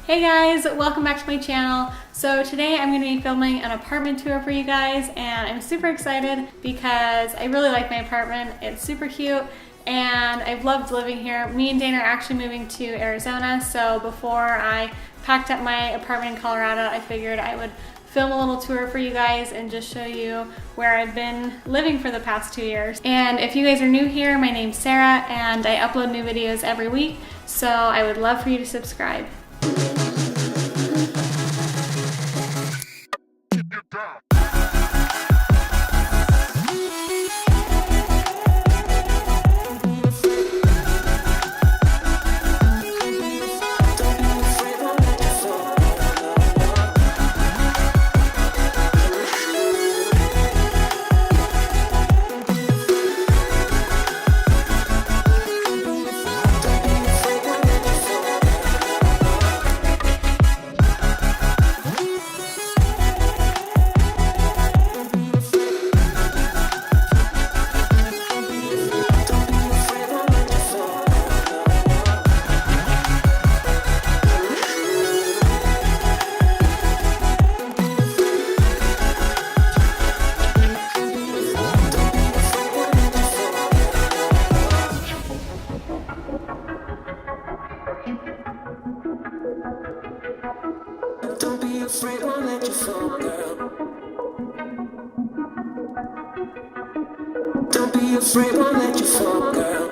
Hey guys, welcome back to my channel. So today I'm going to be filming an apartment tour for you guys, and I'm super excited because I really like my apartment. It's super cute and I've loved living here. Me and Dane are actually moving to Arizona, so before I packed up my apartment in Colorado, I figured I would film a little tour for you guys and just show you where I've been living for the past 2 years. And if you guys are new here, my name's Sarah and I upload new videos every week, so I would love for you to subscribe. Don't be afraid, won't let you fall, girl. Don't be afraid, won't let you fall, girl.